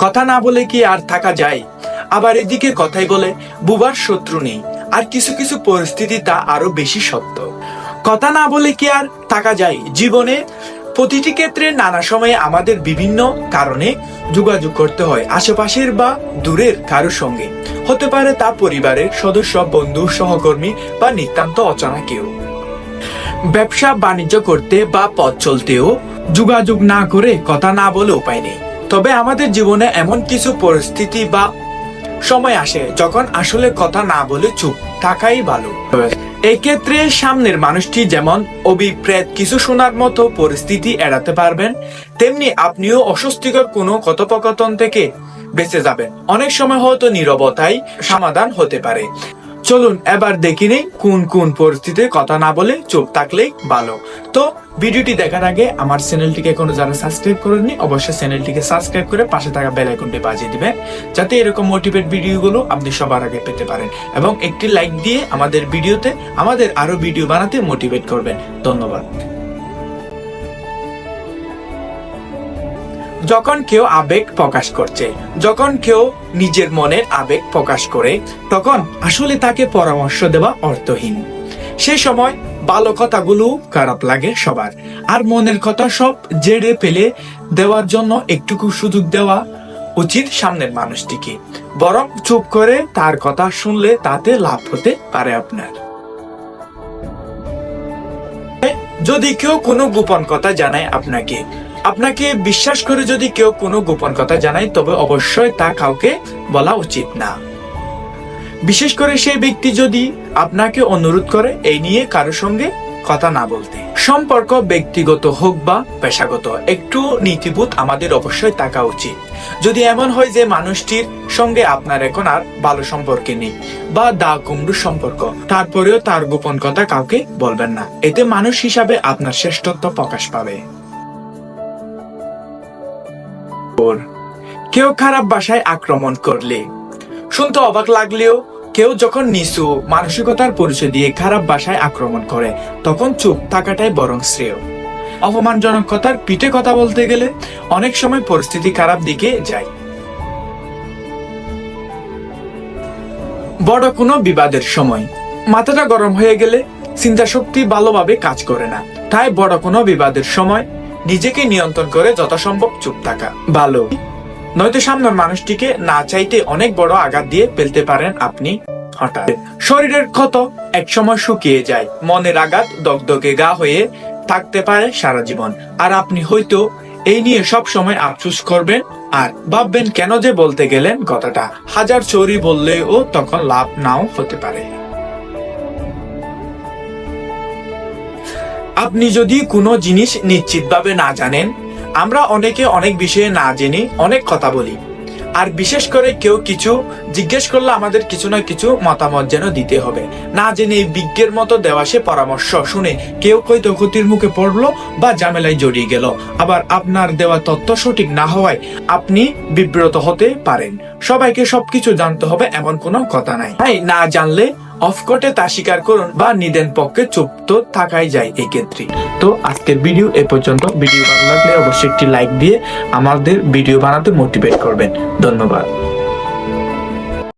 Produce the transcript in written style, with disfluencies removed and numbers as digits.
কথা না বলে কি আর থাকা যায়? আবার এদিকে কথাই বলে বুবার শত্রু নেই। আর কিছু কিছু পরিস্থিতি তা আরো বেশি সত্য। কথা না বলে কি আর থাকা যায়? জীবনে প্রতিটি ক্ষেত্রে নানা সময়ে আমাদের বিভিন্ন কারণে যোগাযোগ করতে হয় আশেপাশের বা দূরের কারোর সঙ্গে। হতে পারে তা পরিবারের সদস্য, বন্ধু, সহকর্মী বা নিতান্ত অচেনা কেউ। ব্যবসা বাণিজ্য করতে বা পথ চলতেও যোগাযোগ না করে কথা না বলে উপায় নেই। তবে আমাদের জীবনে এমন কিছু পরিস্থিতি বা সময় আসে যখন আসলে কথা না বলে চুপ থাকাই ভালো। এই ক্ষেত্রে সামনের মানুষটি যেমন অভিপ্রেত কিছু শোনার মতো পরিস্থিতি এড়াতে পারবেন, তেমনি আপনিও অস্বস্তিকর কোনো কথোপকথন থেকে বেঁচে যাবেন। অনেক সময় হয়তো নীরবতাই সমাধান হতে পারে। চলুন এবার দেখি নেই কোন কোন পরিস্থিতিতে কথা না বলে চুপ থাকলেই ভালো। তো ভিডিওটি দেখার আগে আমার চ্যানেলটিকে এখনো যারা সাবস্ক্রাইব করেননি, অবশ্যই চ্যানেলটিকে সাবস্ক্রাইব করে পাশে থাকা বেল আইকনটি বাজিয়ে দিবেন, যাতে এরকম মোটিভেট ভিডিওগুলো আপনি সবার আগে পেতে পারেন। এবং একটি লাইক দিয়ে আমাদের ভিডিওতে আমাদের আরো ভিডিও বানাতে মোটিভেট করবেন। ধন্যবাদ। যখন কেউ আবেগ প্রকাশ করছে, যখন কেউ নিজের মনের আবেগ প্রকাশ করে, তখন আসলে তাকে পরামর্শ দেওয়া অর্থহীন। সেই সময় ভালো কথাগুলো খারাপ লাগে সবার, আর মনের কথা সব জেড়ে ফেলে দেওয়ার জন্য একটুকু সুযোগ দেওয়া উচিত সামনের মানুষটিকে। বরং চুপ করে তার কথা শুনলে তাতে লাভ হতে পারে আপনার। যদি কেউ কোনো গোপন কথা জানায় আপনাকে বিশ্বাস করে যদি কেউ কোনো গোপন কথা জানায়, তবে অবশ্যই তা কাউকে বলা উচিত না। বিশেষ করে সেই ব্যক্তি যদি আপনাকে অনুরোধ করে এই নিয়ে কারোর সঙ্গে কথা না বলতে। সম্পর্ক ব্যক্তিগত হোক বা পেশাগত, একটু নীতিবোধ আমাদের অবশ্যই থাকা উচিত। যদি এমন হয় যে মানুষটির সঙ্গে আপনার এখন আর ভালো সম্পর্কে নেই বা দা কুমড়ো সম্পর্ক, তারপরেও তার গোপন কথা কাউকে বলবেন না। এতে মানুষ হিসাবে আপনার শ্রেষ্ঠত্ব প্রকাশ পাবে। কেউ খারাপ ভাষায় আক্রমণ করলে, শুনতে অবাক লাগলেও কেউ যখন নিচু মানসিকতার পরিচয় দিয়ে খারাপ ভাষায় আক্রমণ করে, তখন চুপ থাকাটাই বরং শ্রেয়। অপমানজনক কথার পিঠে কথা বলতে গেলে অনেক সময় পরিস্থিতি খারাপ দিকে যায়। বড় কোনো বিবাদের সময় মাথাটা গরম হয়ে গেলে চিন্তা শক্তি ভালোভাবে কাজ করে না। তাই বড় কোনো বিবাদের সময় নিজেকে নিয়ন্ত্রণ করে যথাসম্ভব চুপ থাকা ভালো। নয়তো সামনের মানুষটিকে না চাইতে অনেক বড় আঘাত দিয়ে ফেলতে পারেন আপনি। হঠাৎ শরীরের ক্ষত এক সময় শুকিয়ে যায়, মনের আঘাত দগদগে গা হয়ে থাকতে পারে সারা জীবন। আর আপনি হয়তো এই নিয়ে সব সময় আফসোস করবেন আর ভাববেন কেন যে বলতে গেলেন কথাটা। হাজার চোরি বললেও তখন লাভ নাও হতে পারে। আপনি যদি কোনো জিনিস নিশ্চিতভাবে না জানেন, আমরা অনেকে অনেক বিষয়ে না জেনে অনেক কথা বলি। আর বিশেষ করে কেউ কিছু জিজ্ঞেস করলে আমাদের কিছু না কিছু মতামত যেন দিতে হবে। না জেনে বিজ্ঞের মতো দেওয়া সে পরামর্শ শুনে কেউ হয়তো ক্ষতির মুখে পড়লো বা ঝামেলায় জড়িয়ে গেল। আবার আপনার দেওয়া তথ্য সঠিক না হওয়ায় আপনি বিব্রত হতে পারেন। সবাইকে সবকিছু জানতে হবে এমন কোনো কথা নাই। তাই না জানলে অফকোর্টে তা স্বীকার করুন বা নিদেন পক্ষে চুপ তো থাকাই যায় এই ক্ষেত্রে। তো আজকের ভিডিও এ পর্যন্ত। ভিডিও ভালো লাগলে অবশ্যই একটি লাইক দিয়ে আমাদের ভিডিও বানাতে মোটিভেট করবেন। ধন্যবাদ।